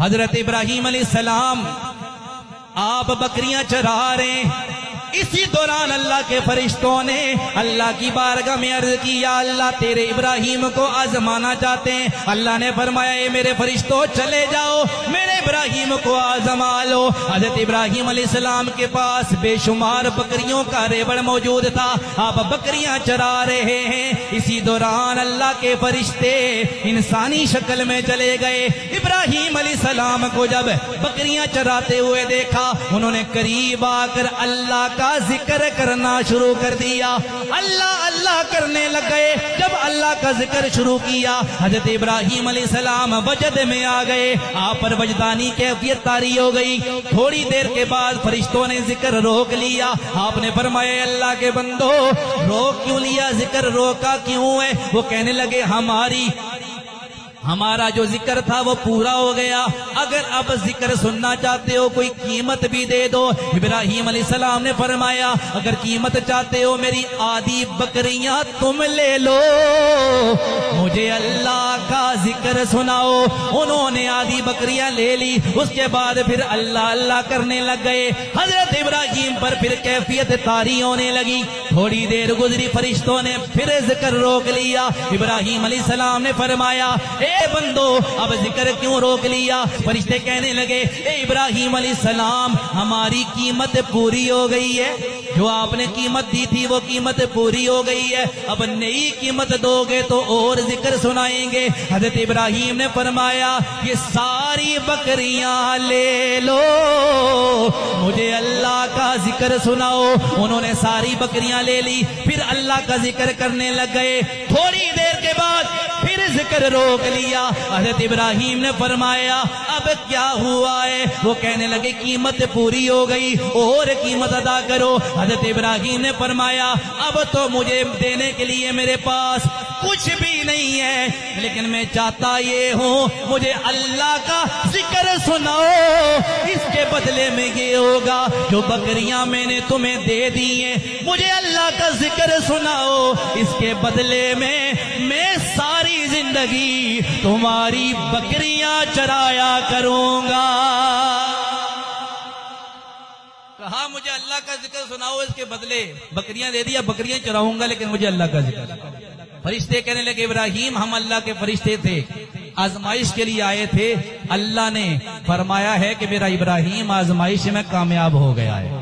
حضرت ابراہیم علیہ السلام آپ بکریاں چرا رہے ہیں، اسی دوران اللہ کے فرشتوں نے اللہ کی بارگاہ میں عرض کی، یا اللہ تیرے ابراہیم کو آزمانا چاہتے ہیں۔ اللہ نے فرمایا اے میرے فرشتوں چلے جاؤ، میرے ابراہیم کو آزما لو۔ حضرت ابراہیم علیہ السلام کے پاس بے شمار بکریوں کا ریوڑ موجود تھا، آپ بکریاں چرا رہے ہیں، اسی دوران اللہ کے فرشتے انسانی شکل میں چلے گئے۔ ابراہیم علیہ السلام کو جب بکریاں چراتے ہوئے دیکھا، انہوں نے قریب آ کر اللہ کا ذکر کرنا شروع کر دیا، اللہ اللہ کرنے لگ گئے۔ جب اللہ کا ذکر شروع کیا، حضرت ابراہیم علیہ السلام وجد میں آ گئے، آپ پر وجدانی کیفیت طاری ہو گئی۔ تھوڑی دیر کے بعد فرشتوں نے ذکر روک لیا، آپ نے فرمایا اللہ کے بندو روک کیوں لیا، ذکر روکا کیوں ہے؟ وہ کہنے لگے ہمارا جو ذکر تھا وہ پورا ہو گیا، اگر اب ذکر سننا چاہتے ہو کوئی قیمت بھی دے دو۔ ابراہیم علیہ السلام نے فرمایا اگر قیمت چاہتے ہو میری آدھی بکریاں تم لے لو، مجھے اللہ کا ذکر سناؤ۔ انہوں نے آدھی بکریاں لے لی، اس کے بعد پھر اللہ اللہ کرنے لگ گئے۔ حضرت ابراہیم پر پھر کیفیت طاری ہونے لگی، تھوڑی دیر گزری، فرشتوں نے پھر ذکر روک لیا۔ ابراہیم علیہ السلام نے فرمایا اے بندو اب ذکر کیوں روک لیا؟ فرشتے کہنے لگے اے ابراہیم علیہ السلام ہماری قیمت پوری ہو گئی ہے، جو آپ نے قیمت دی تھی وہ قیمت پوری ہو گئی ہے، اب نئی قیمت دو گے تو اور ذکر سنائیں گے۔ حضرت ابراہیم نے فرمایا یہ ساری بکریاں لے لو، مجھے اللہ کا ذکر سناؤ۔ انہوں نے ساری بکریاں لے لی، پھر اللہ کا ذکر کرنے لگ گئے۔ تھوڑی دیر کے بعد پھر ذکر روک لیا۔ حضرت ابراہیم نے فرمایا اب کیا ہوا ہے؟ وہ کہنے لگے قیمت پوری ہو گئی، اور قیمت ادا کرو۔ حضرت ابراہیم نے فرمایا اب تو مجھے دینے کے لیے میرے پاس کچھ بھی نہیں ہے، لیکن میں چاہتا یہ ہوں مجھے اللہ کا ذکر سناؤ، اس کے بدلے میں یہ ہوگا جو بکریاں میں نے تمہیں دے دی ہیں، مجھے اللہ کا ذکر سناؤ، اس کے بدلے میں ساری زندگی تمہاری بکریاں چرایا کروں گا۔ کہا مجھے اللہ کا ذکر سناؤ، اس کے بدلے بکریاں دے دیا، بکریاں چراؤں گا لیکن مجھے اللہ کا ذکر۔ فرشتے کہنے لگے ابراہیم ہم اللہ کے فرشتے تھے، آزمائش کے لیے آئے تھے، اللہ نے فرمایا ہے کہ میرا ابراہیم آزمائش میں کامیاب ہو گیا ہے۔